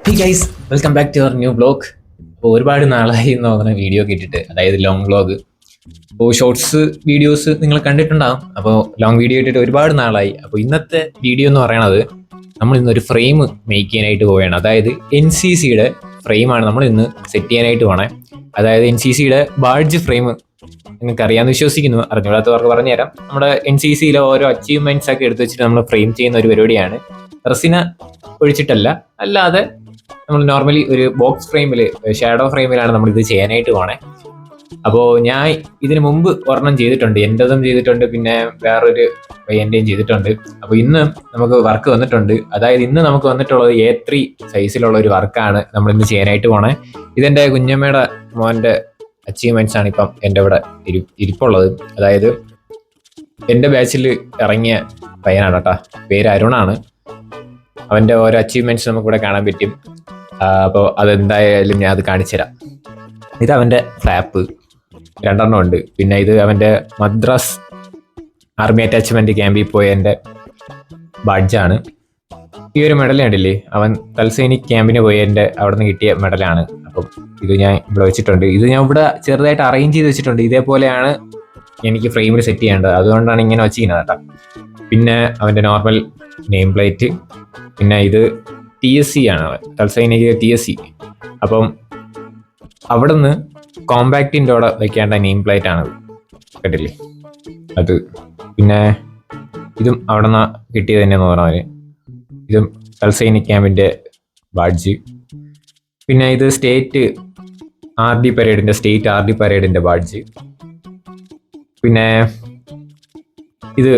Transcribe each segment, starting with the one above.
Hey guys, welcome back to our new blog. അപ്പോൾ ഒരുപാട് നാളായി എന്ന് തോന്നുന്ന വീഡിയോ കേട്ടിട്ട്, അതായത് ലോങ് വ്ലോഗ്. അപ്പോൾ ഷോർട്സ് വീഡിയോസ് നിങ്ങൾ കണ്ടിട്ടുണ്ടാകും. അപ്പോൾ ലോങ് വീഡിയോ ഇട്ടിട്ട് ഒരുപാട് നാളായി. അപ്പോൾ ഇന്നത്തെ വീഡിയോ എന്ന് പറയണത് നമ്മൾ ഇന്നൊരു ഫ്രെയിം മേക്ക് ചെയ്യാനായിട്ട് പോവുകയാണ്. അതായത് NCCയുടെ ഫ്രെയിമാണ് നമ്മൾ ഇന്ന് സെറ്റ് ചെയ്യാനായിട്ട് പോകണേ. അതായത് NCCയുടെ ബാഡ്ജ് ഫ്രെയിം നിങ്ങൾക്ക് അറിയാമെന്ന് വിശ്വസിക്കുന്നു. അറിഞ്ഞുകൂടാത്തവർക്ക് പറഞ്ഞുതരാം. നമ്മുടെ NCCയിലെ ഓരോ അച്ചീവ്മെന്റ്സ് ഒക്കെ എടുത്ത് വെച്ചിട്ട് നമ്മൾ ഫ്രെയിം ചെയ്യുന്ന ഒരു പരിപാടിയാണ്. റെസിന ഒഴിച്ചിട്ടല്ല, അല്ലാതെ നമ്മൾ നോർമലി ഒരു ബോക്സ് ഫ്രെയിമിൽ, ഷാഡോ ഫ്രെയിമിലാണ് നമ്മൾ ഇത് ചെയ്യാനായിട്ട് പോണേ. അപ്പോൾ ഞാൻ ഇതിന് മുമ്പ് ഒരെണ്ണം ചെയ്തിട്ടുണ്ട്, എൻ്റെതും ചെയ്തിട്ടുണ്ട്, പിന്നെ വേറൊരു പയ്യൻ്റെയും ചെയ്തിട്ടുണ്ട്. അപ്പോൾ ഇന്ന് നമുക്ക് വർക്ക് വന്നിട്ടുണ്ട്. അതായത് ഇന്ന് നമുക്ക് വന്നിട്ടുള്ളത് A3 സൈസിലുള്ള ഒരു വർക്കാണ് നമ്മൾ ഇന്ന് ചെയ്യാനായിട്ട് പോണേ. ഇതെൻ്റെ കുഞ്ഞമ്മയുടെ മോൻ്റെ അച്ചീവ്മെന്റ്സ് ആണ് ഇപ്പം എൻ്റെ ഇവിടെ ഇരിപ്പുള്ളത്. അതായത് എൻ്റെ ബാച്ചിൽ ഇറങ്ങിയ പയ്യനാണ് കേട്ടോ, പേര് അരുണാണ്. അവൻ്റെ ഓരോ അച്ചീവ്മെന്റ്സ് നമുക്കിവിടെ കാണാൻ പറ്റും. അപ്പോൾ അതെന്തായാലും ഞാൻ അത് കാണിച്ചുതരാം. ഇത് അവൻ്റെ ഫ്ലാപ്പ് 2 ഉണ്ട്. പിന്നെ ഇത് അവൻ്റെ മദ്രാസ് ആർമി അറ്റാച്ച്മെന്റ് ക്യാമ്പിൽ പോയ എൻ്റെ ബാഡ്ജാണ്. ഈ ഒരു മെഡൽ കണ്ടില്ലേ, അവൻ തൽസൈനിക് ക്യാമ്പിന് പോയി എൻ്റെ അവിടെ നിന്ന് കിട്ടിയ മെഡലാണ്. അപ്പം ഇത് ഞാൻ ഇവിടെ വെച്ചിട്ടുണ്ട്. ഇത് ഞാൻ ഇവിടെ ചെറുതായിട്ട് അറേഞ്ച് ചെയ്ത് വെച്ചിട്ടുണ്ട്. ഇതേപോലെയാണ് എനിക്ക് ഫ്രെയിമിൽ സെറ്റ് ചെയ്യേണ്ടത്, അതുകൊണ്ടാണ് ഇങ്ങനെ വെച്ചിരിക്കുന്നത് കേട്ടോ. പിന്നെ അവൻ്റെ നോർമൽ നെയിം പ്ലേറ്റ്, പിന്നെ ഇത് TSC ആണ്, തൽസൈനിക TSC. അപ്പം അവിടെ നിന്ന് കോമ്പാക്റ്റിൻ്റെ അവിടെ വയ്ക്കേണ്ട നെയിം പ്ലേറ്റ് ആണത്, കേട്ടില്ലേ അത്. പിന്നെ ഇതും അവിടെ നിന്ന് കിട്ടിയത് തന്നെയെന്ന് പറഞ്ഞാൽ ഇതും തൽസൈനിക് ക്യാമ്പിൻ്റെ ബാഡ്ജ്. പിന്നെ ഇത് സ്റ്റേറ്റ് ആർ ഡി പരേഡിൻ്റെ ബാഡ്ജ്. പിന്നെ ഇത്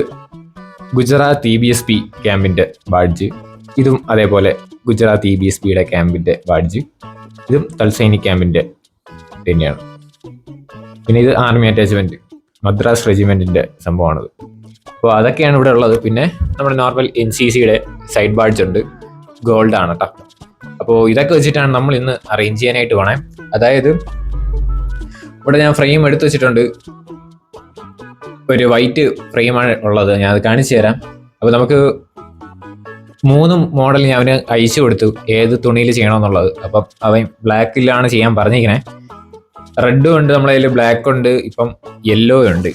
ഗുജറാത്ത് EBSP ക്യാമ്പിൻ്റെ ബാഡ്ജ്. ഇതും അതേപോലെ ഗുജറാത്ത് EBSPയുടെ ക്യാമ്പിൻ്റെ ബാഡ്ജ്. ഇതും തൽസൈനിക് ക്യാമ്പിൻ്റെ തന്നെയാണ്. പിന്നെ ഇത് ആർമി അറ്റാച്ച്മെന്റ് മദ്രാസ് റെജിമെന്റിന്റെ സംഭവമാണത്. അപ്പോൾ അതൊക്കെയാണ് ഇവിടെ ഉള്ളത്. പിന്നെ നമ്മുടെ നോർമൽ NCCയുടെ സൈഡ് ബാഡ്ജ് ഉണ്ട്, ഗോൾഡ് ആണ് കേട്ടോ. അപ്പോൾ ഇതൊക്കെ വെച്ചിട്ടാണ് നമ്മൾ ഇന്ന് അറേഞ്ച് ചെയ്യാനായിട്ട് പോണേ. അതായത് ഇവിടെ ഞാൻ ഫ്രെയിം എടുത്തു വെച്ചിട്ടുണ്ട്. ഒരു വൈറ്റ് ഫ്രെയിമാണ് ഉള്ളത്, ഞാൻ അത് കാണിച്ചു തരാം. അപ്പോൾ നമുക്ക് 3 മോഡൽ ഞാൻ അവന് അയച്ചു കൊടുത്തു, ഏത് തുണിയിൽ ചെയ്യണമെന്നുള്ളത്. അപ്പം അവൻ ബ്ലാക്കിലാണ് ചെയ്യാൻ പറഞ്ഞിരിക്കണേ. റെഡും ഉണ്ട് നമ്മളെ കയ്യിൽ, ബ്ലാക്ക് ഉണ്ട്, ഇപ്പം യെല്ലോ ഉണ്ട്.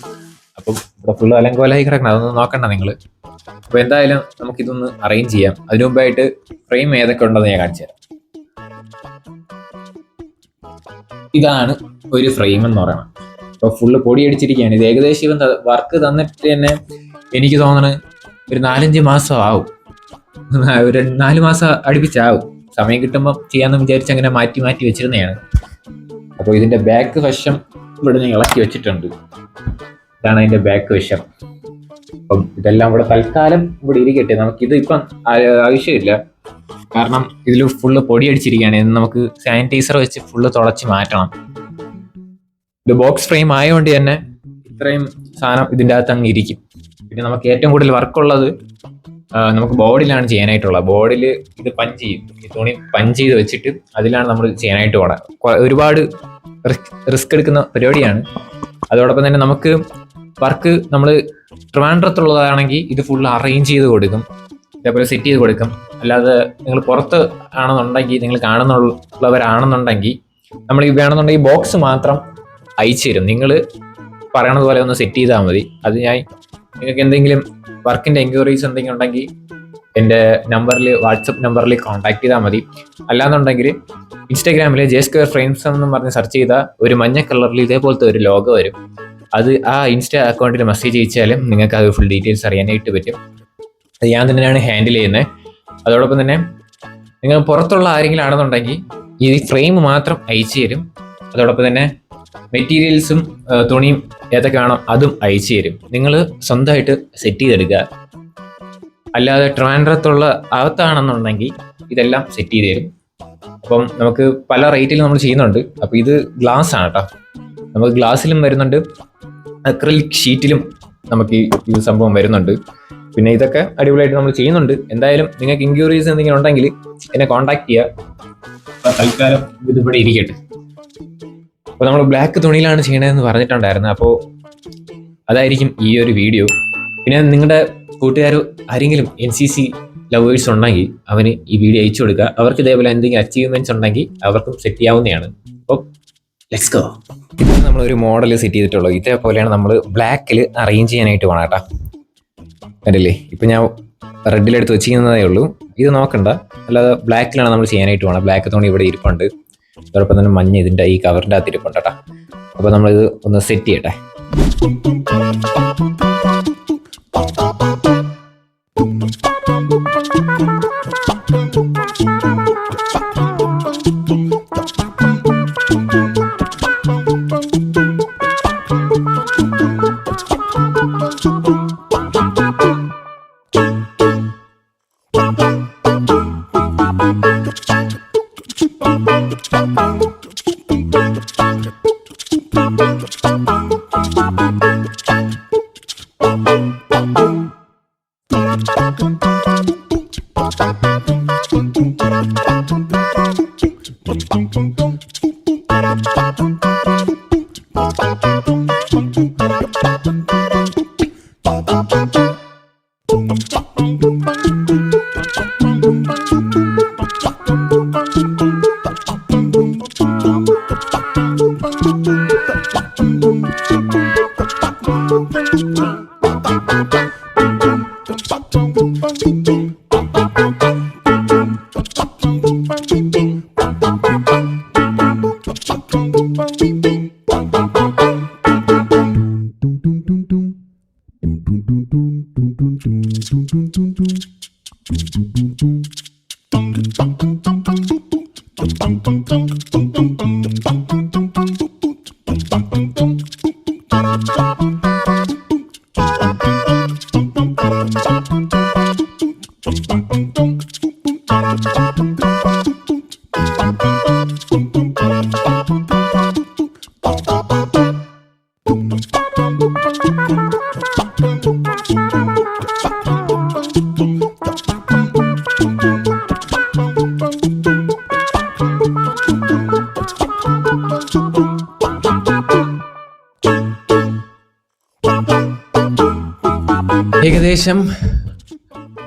അപ്പം ഇവിടെ ഫുള്ള് അലങ്കോലായി കിടക്കണം, അതൊന്നും നോക്കണ്ട നിങ്ങൾ. അപ്പോൾ എന്തായാലും നമുക്കിതൊന്ന് അറേഞ്ച് ചെയ്യാം. അതിനു മുമ്പായിട്ട് ഫ്രെയിം ഏതൊക്കെ ഉണ്ടെന്ന് ഞാൻ കാണിച്ചു തരാം. ഇതാണ് ഒരു ഫ്രെയിം എന്ന് പറയണം. ഇപ്പോൾ ഫുള്ള് പൊടി അടിച്ചിരിക്കുകയാണ്. ഇത് ഏകദേശം ഇവൻ വർക്ക് തന്നിട്ട് തന്നെ എനിക്ക് തോന്നണത് ഒരു 4-5 മാസം ആവും, ഒരു 4 മാസം അടുപ്പിച്ചാവും. സമയം കിട്ടുമ്പോൾ ചെയ്യാമെന്ന് വിചാരിച്ച് അങ്ങനെ മാറ്റി മാറ്റി വെച്ചിരുന്നതാണ്. അപ്പോൾ ഇതിൻ്റെ ബാക്ക് വശം ഇവിടെ ഞാൻ ഇളക്കി വെച്ചിട്ടുണ്ട്. ഇതാണ് അതിൻ്റെ ബാക്ക് വശം. അപ്പം ഇതെല്ലാം ഇവിടെ തൽക്കാലം ഇവിടെ ഇരിക്കട്ടെ. നമുക്കിത് ഇപ്പം ആവശ്യമില്ല, കാരണം ഇതിൽ ഫുള്ള് പൊടി അടിച്ചിരിക്കുകയാണ്. ഇത് നമുക്ക് സാനിറ്റൈസർ വെച്ച് ഫുള്ള് തുടച്ച് മാറ്റണം. ഇത് ബോക്സ് ഫ്രെയിം ആയതുകൊണ്ട് തന്നെ ഇത്രയും സാധനം ഇതിൻ്റെ അകത്ത് അങ്ങ് ഇരിക്കും. പിന്നെ നമുക്ക് ഏറ്റവും കൂടുതൽ വർക്കുള്ളത് നമുക്ക് ബോർഡിലാണ് ചെയ്യാനായിട്ടുള്ളത്. ബോർഡിൽ ഇത് പഞ്ച് ചെയ്യും, ഈ തുണി പഞ്ച് ചെയ്ത് വെച്ചിട്ട് അതിലാണ് നമ്മൾ ചെയ്യാനായിട്ട് പോകണം. ഒരുപാട് റിസ്ക് എടുക്കുന്ന പരിപാടിയാണ്. അതോടൊപ്പം തന്നെ നമുക്ക് വർക്ക് നമ്മൾ ട്രിവാൻഡ്രത്തുള്ളതാണെങ്കിൽ ഇത് ഫുൾ അറേഞ്ച് ചെയ്ത് കൊടുക്കും, ഇതേപോലെ സെറ്റ് ചെയ്ത് കൊടുക്കും. അല്ലാതെ നിങ്ങൾ പുറത്ത് ആണെന്നുണ്ടെങ്കിൽ, നിങ്ങൾ കാണുന്നുള്ളവരാണെന്നുണ്ടെങ്കിൽ നമ്മൾ ഈ വേണമെന്നുണ്ടെങ്കിൽ ബോക്സ് മാത്രം അയച്ചു തരും. നിങ്ങൾ പറയണത് പോലെ ഒന്ന് സെറ്റ് ചെയ്താൽ മതി. അത് ഞാൻ നിങ്ങൾക്ക് എന്തെങ്കിലും വർക്കിൻ്റെ എൻക്വയറീസ് എന്തെങ്കിലും ഉണ്ടെങ്കിൽ എൻ്റെ നമ്പറിൽ, വാട്സപ്പ് നമ്പറിൽ കോൺടാക്ട് ചെയ്താൽ മതി. അല്ലാന്നുണ്ടെങ്കിൽ ഇൻസ്റ്റാഗ്രാമിൽ J2 ഫ്രെയിംസ് എന്ന് പറഞ്ഞ് സെർച്ച് ചെയ്താൽ ഒരു മഞ്ഞ കളറിൽ ഇതേപോലത്തെ ഒരു ലോഗോ വരും. അത് ആ ഇൻസ്റ്റാ അക്കൗണ്ടിൽ മെസ്സേജ് അയച്ചാലും നിങ്ങൾക്ക് അത് ഫുൾ ഡീറ്റെയിൽസ് അറിയാനായിട്ട് പറ്റും. അത് ഞാൻ തന്നെയാണ് ഹാൻഡിൽ ചെയ്യുന്നത്. അതോടൊപ്പം തന്നെ നിങ്ങൾ പുറത്തുള്ള ആരെങ്കിലും ആണെന്നുണ്ടെങ്കിൽ ഈ ഫ്രെയിം മാത്രം അയച്ചു തരും. അതോടൊപ്പം തന്നെ മെറ്റീരിയൽസും തുണിയും ഏതൊക്കെ വേണം അതും അയച്ചു തരും. നിങ്ങൾ സ്വന്തമായിട്ട് സെറ്റ് ചെയ്തെടുക്കുക. അല്ലാതെ ട്രിവാൻഡ്രത്തുള്ള അകത്താണെന്നുണ്ടെങ്കിൽ ഇതെല്ലാം സെറ്റ് ചെയ്ത് തരും. അപ്പം നമുക്ക് പല റേറ്റിൽ നമ്മൾ ചെയ്യുന്നുണ്ട്. അപ്പോൾ ഇത് ഗ്ലാസ് ആണ് കേട്ടോ. നമുക്ക് ഗ്ലാസ്സിലും വരുന്നുണ്ട്, അക്രിലിക് ഷീറ്റിലും നമുക്ക് ഈ സംഭവം വരുന്നുണ്ട്. പിന്നെ ഇതൊക്കെ അടിപൊളിയായിട്ട് നമ്മൾ ചെയ്യുന്നുണ്ട്. എന്തായാലും നിങ്ങൾക്ക് എൻക്വയറീസ് എന്തെങ്കിലും ഉണ്ടെങ്കിൽ എന്നെ കോൺടാക്ട് ചെയ്യുക. തൽക്കാലം ഇതിവിടെ ഇരിക്കട്ടെ. അപ്പോൾ നമ്മൾ ബ്ലാക്ക് തുണിയിലാണ് ചെയ്യണതെന്ന് പറഞ്ഞിട്ടുണ്ടായിരുന്നു. അപ്പോൾ അതായിരിക്കും ഈ ഒരു വീഡിയോ. പിന്നെ നിങ്ങളുടെ കൂട്ടുകാർ ആരെങ്കിലും NCC ലവേഴ്സ് ഉണ്ടെങ്കിൽ അവന് ഈ വീഡിയോ അയച്ചു കൊടുക്കുക. അവർക്ക് ഇതേപോലെ എന്തെങ്കിലും അച്ചീവ്മെന്റ്സ് ഉണ്ടെങ്കിൽ അവർക്കും സെറ്റ് ചെയ്യാവുന്നതാണ്. അപ്പോൾ ലെറ്റ്സ് ഗോ. ഇത് നമ്മളൊരു മോഡൽ സെറ്റ് ചെയ്തിട്ടുള്ളൂ. ഇതേപോലെയാണ് നമ്മൾ ബ്ലാക്കിൽ അറേഞ്ച് ചെയ്യാനായിട്ട് വേണം കേട്ടോ. കണ്ടില്ലേ, ഇപ്പം ഞാൻ റെഡിലെടുത്ത് വെച്ചിരിക്കുന്നതേ ഉള്ളൂ. ഇത് നോക്കണ്ട, അല്ലാതെ ബ്ലാക്കിലാണ് നമ്മൾ ചെയ്യാനായിട്ട് വേണം. ബ്ലാക്ക് തോണി ഇവിടെ ഇരിപ്പുണ്ട്, അതോടൊപ്പം തന്നെ മഞ്ഞ ഇതിൻ്റെ ഈ കവറിൻ്റെ അകത്ത് ഇരിപ്പുണ്ട് കേട്ടോ. അപ്പോൾ നമ്മളിത് ഒന്ന് സെറ്റ് ചെയ്യട്ടെ. ഏകദേശം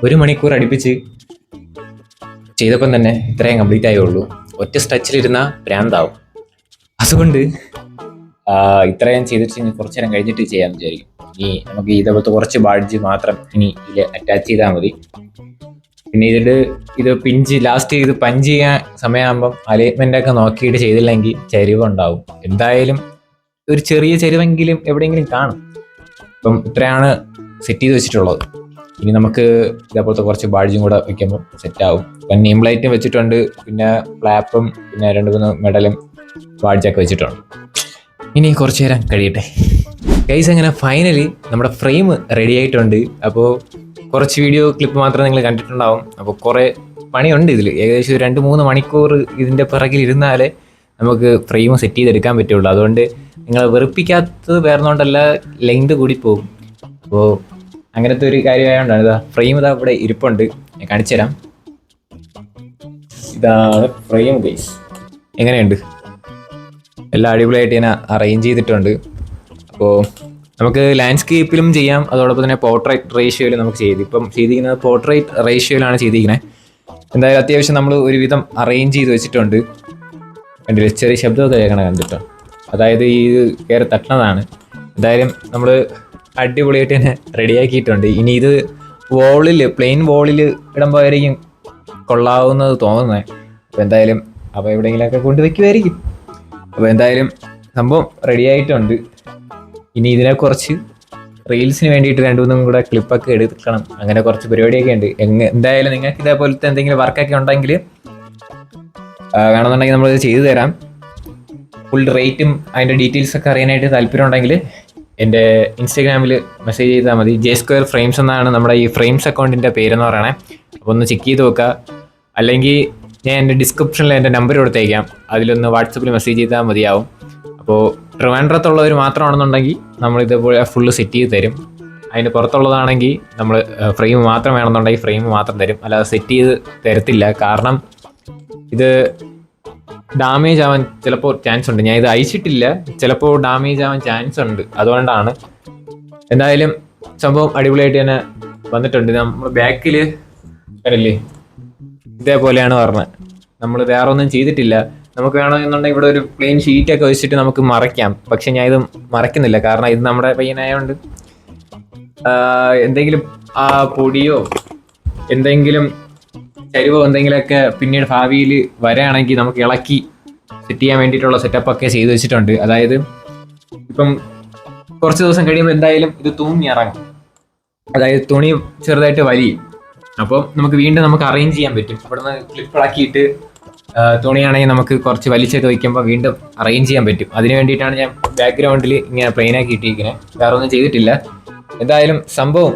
1 മണിക്കൂർ അടുപ്പിച്ച് ചെയ്തപ്പം തന്നെ ഇത്രയും കംപ്ലീറ്റ് ആയുള്ളൂ. ഒറ്റ സ്ട്രെച്ചിലിരുന്ന ഭ്രാന്താവും. അതുകൊണ്ട് ഇത്രയും ചെയ്തിട്ട് കുറച്ചു നേരം കഴിഞ്ഞിട്ട് ചെയ്യാമെന്ന് വിചാരിക്കും. ഇനി നമുക്ക് ഇതേപോലത്തെ കുറച്ച് ബാഡ്ജ് മാത്രം ഇനി ഇതിൽ അറ്റാച്ച് ചെയ്താൽ മതി. പിന്നെ ഇത് ലാസ്റ്റ് ഇത് പഞ്ച് ചെയ്യാൻ സമയമാകുമ്പം അലൈൻമെന്റ് ഒക്കെ നോക്കിയിട്ട് ചെയ്തില്ലെങ്കിൽ ചരിവുണ്ടാവും. എന്തായാലും ഒരു ചെറിയ ചരിവെങ്കിലും എവിടെയെങ്കിലും കാണും. അപ്പം ഇത്രയാണ് സെറ്റ് ചെയ്ത് വെച്ചിട്ടുള്ളത്. ഇനി നമുക്ക് ഇതേപോലത്തെ കുറച്ച് ബാഡ്ജും കൂടെ വെക്കുമ്പോൾ സെറ്റാവും. ഇപ്പം നെയിം ലൈറ്റും വെച്ചിട്ടുണ്ട്, പിന്നെ ഫ്ലാപ്പും, പിന്നെ 2-3 മെഡലും ബാഡ്ജൊക്കെ വെച്ചിട്ടുണ്ട്. ഇനി കുറച്ച് നേരം കഴിയട്ടെ ഗൈസ്. അങ്ങനെ ഫൈനലി നമ്മുടെ ഫ്രെയിം റെഡി ആയിട്ടുണ്ട്. അപ്പോൾ കുറച്ച് വീഡിയോ ക്ലിപ്പ് മാത്രമേ നിങ്ങൾ കണ്ടിട്ടുണ്ടാവും. അപ്പോൾ കുറേ പണിയുണ്ട് ഇതിൽ. ഏകദേശം 2-3 മണിക്കൂർ ഇതിൻ്റെ പിറകിൽ ഇരുന്നാലേ നമുക്ക് ഫ്രെയിം സെറ്റ് ചെയ്തെടുക്കാൻ പറ്റുള്ളൂ. അതുകൊണ്ട് നിങ്ങളെ വെറുപ്പിക്കാത്തത് വേറെന്നുകൊണ്ടല്ല, ലെങ്ത് കൂടി പോകും. അപ്പോൾ അങ്ങനത്തെ ഒരു കാര്യമായതുകൊണ്ടാണ്. ഇതാ ഫ്രെയിം ഇതാ ഇവിടെ ഇരിപ്പുണ്ട്, ഞാൻ കാണിച്ചു തരാം. ഇതാണ് ഫ്രെയിം ഗൈസ്. എങ്ങനെയുണ്ട്? എല്ലാം അടിപൊളിയായിട്ട് ഞാൻ അറേഞ്ച് ചെയ്തിട്ടുണ്ട്. അപ്പോൾ നമുക്ക് ലാൻഡ്സ്കേപ്പിലും ചെയ്യാം, അതോടൊപ്പം തന്നെ പോർട്രേറ്റ് റേഷ്യോയിൽ നമുക്ക് ഇപ്പം ചെയ്തിരിക്കുന്നത് പോർട്രേറ്റ് റേഷ്യോയിലാണ് ചെയ്തിരിക്കുന്നത്. എന്തായാലും അത്യാവശ്യം നമ്മൾ ഒരുവിധം അറേഞ്ച് ചെയ്ത് വെച്ചിട്ടുണ്ട്. കണ്ടില്ല, ചെറിയ ശബ്ദമൊക്കെ കേൾക്കണം കണ്ടിട്ടോ. അതായത് ഈ കയറി തട്ടണതാണ്. എന്തായാലും നമ്മൾ അടിപൊളിയായിട്ട് തന്നെ റെഡിയാക്കിയിട്ടുണ്ട്. ഇനി ഇത് പ്ലെയിൻ വോളിൽ ഇടുമ്പോൾ ആയിരിക്കും കൊള്ളാവുന്നത് തോന്നുന്നത്. അപ്പോൾ എന്തായാലും എവിടെയെങ്കിലുമൊക്കെ കൊണ്ടുവയ്ക്കുമായിരിക്കും. അപ്പോൾ എന്തായാലും സംഭവം റെഡി ആയിട്ടുണ്ട്. ഇനി ഇതിനെ കുറച്ച് റീൽസിന് വേണ്ടിയിട്ട് 2-3 കൂടെ ക്ലിപ്പൊക്കെ എടുക്കണം. അങ്ങനെ കുറച്ച് പരിപാടിയൊക്കെ ഉണ്ട്. എന്തായാലും നിങ്ങൾക്ക് ഇതേപോലത്തെ എന്തെങ്കിലും വർക്കൊക്കെ ഉണ്ടെങ്കിൽ വേണമെന്നുണ്ടെങ്കിൽ നമ്മളിത് ചെയ്തു തരാം. ഫുൾ റേറ്റും അതിൻ്റെ ഡീറ്റെയിൽസൊക്കെ അറിയാനായിട്ട് താല്പര്യം ഉണ്ടെങ്കിൽ എൻ്റെ ഇൻസ്റ്റാഗ്രാമിൽ മെസ്സേജ് ചെയ്താൽ മതി. J² ഫ്രെയിംസ് എന്നാണ് നമ്മുടെ ഈ ഫ്രെയിംസ് അക്കൗണ്ടിൻ്റെ പേരെന്ന് പറയണേ. അപ്പോൾ ഒന്ന് ചെക്ക് ചെയ്ത് നോക്കുക. അല്ലെങ്കിൽ ഞാൻ എൻ്റെ ഡിസ്ക്രിപ്ഷനിൽ എൻ്റെ നമ്പർ കൊടുത്തേക്കാം, അതിലൊന്ന് വാട്സപ്പിൽ മെസ്സേജ് ചെയ്താൽ മതിയാവും. അപ്പോൾ ട്രിവാൻഡ്രത്തുള്ളവർ മാത്രമാണെന്നുണ്ടെങ്കിൽ നമ്മൾ ഇതേപോലെ ഫുള്ള് സെറ്റ് ചെയ്ത് തരും. അതിന് പുറത്തുള്ളതാണെങ്കിൽ നമ്മൾ ഫ്രെയിം മാത്രം വേണമെന്നുണ്ടെങ്കിൽ ഫ്രെയിം മാത്രം തരും, അല്ലാതെ സെറ്റ് ചെയ്ത് തരത്തില്ല. കാരണം ഇത് ഡാമേജ് ആവാൻ ചിലപ്പോൾ ചാൻസ് ഉണ്ട്. ഞാൻ ഇത് അയച്ചിട്ടില്ല, ചിലപ്പോൾ ഡാമേജ് ആവാൻ ചാൻസ് ഉണ്ട്. അതുകൊണ്ടാണ്. എന്തായാലും സംഭവം അടിപൊളിയായിട്ട് തന്നെ വന്നിട്ടുണ്ട്. നമ്മൾ ബാക്കിൽ കണ്ടില്ലേ, ഇതേപോലെയാണ് പറഞ്ഞത്. നമ്മൾ വേറെ ഒന്നും ചെയ്തിട്ടില്ല. നമുക്ക് വേണമെന്നുണ്ടെങ്കിൽ ഇവിടെ ഒരു പ്ലെയിൻ ഷീറ്റൊക്കെ വെച്ചിട്ട് നമുക്ക് മറയ്ക്കാം. പക്ഷെ ഞാൻ ഇത് മറയ്ക്കുന്നില്ല, കാരണം ഇത് നമ്മുടെ പയ്യനായതുകൊണ്ട് എന്തെങ്കിലും പൊടിയോ എന്തെങ്കിലും ചരിവോ എന്തെങ്കിലുമൊക്കെ പിന്നീട് ഭാവിയിൽ വരാണെങ്കിൽ നമുക്ക് ഇളക്കി സെറ്റ് ചെയ്യാൻ വേണ്ടിയിട്ടുള്ള സെറ്റപ്പൊക്കെ ചെയ്തു വെച്ചിട്ടുണ്ട്. അതായത് ഇപ്പം കുറച്ച് ദിവസം കഴിയുമ്പോൾ എന്തായാലും ഇത് തൂങ്ങിയിറങ്ങും, അതായത് തുണി ചെറുതായിട്ട് വലിയും. അപ്പോൾ നമുക്ക് വീണ്ടും നമുക്ക് അറേഞ്ച് ചെയ്യാൻ പറ്റും. ഇവിടുന്ന് ക്ലിപ്പിളാക്കിയിട്ട് തുണിയാണെങ്കിൽ നമുക്ക് കുറച്ച് വലിച്ചൊക്കെ വയ്ക്കുമ്പോൾ വീണ്ടും അറേഞ്ച് ചെയ്യാൻ പറ്റും. അതിന് വേണ്ടിയിട്ടാണ് ഞാൻ ബാക്ക്ഗ്രൗണ്ടിൽ ഇങ്ങനെ പ്ലെയിനാക്കി ഇട്ടിരിക്കുന്നത്, വേറെ ഒന്നും ചെയ്തിട്ടില്ല. എന്തായാലും സംഭവം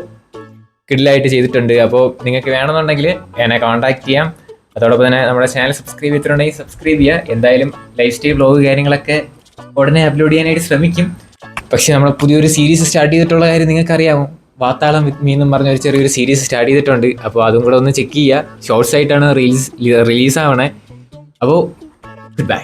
കിഡിലായിട്ട് ചെയ്തിട്ടുണ്ട്. അപ്പോൾ നിങ്ങൾക്ക് വേണമെന്നുണ്ടെങ്കിൽ എന്നെ കോൺടാക്ട് ചെയ്യാം. അതോടൊപ്പം തന്നെ നമ്മുടെ ചാനൽ സബ്സ്ക്രൈബ് ചെയ്തിട്ടുണ്ടെങ്കിൽ സബ്സ്ക്രൈബ് ചെയ്യുക. എന്തായാലും ലൈഫ് സ്റ്റൈൽ വ്ലോഗ് കാര്യങ്ങളൊക്കെ ഉടനെ അപ്ലോഡ് ചെയ്യാനായിട്ട് ശ്രമിക്കും. പക്ഷെ നമ്മൾ പുതിയൊരു സീരീസ് സ്റ്റാർട്ട് ചെയ്തിട്ടുള്ള കാര്യം നിങ്ങൾക്കറിയാമോ, വാത്താളം വിത്ത് മീ എന്നും പറഞ്ഞ ഒരു ചെറിയൊരു സീരീസ് സ്റ്റാർട്ട് ചെയ്തിട്ടുണ്ട്. അപ്പോൾ അതും കൂടെ ഒന്ന് ചെക്ക് ചെയ്യുക. ഷോർട്സ് ആയിട്ടാണ് റിലീസ് ആവണേ. അപ്പോൾ ഗുഡ് ബൈ.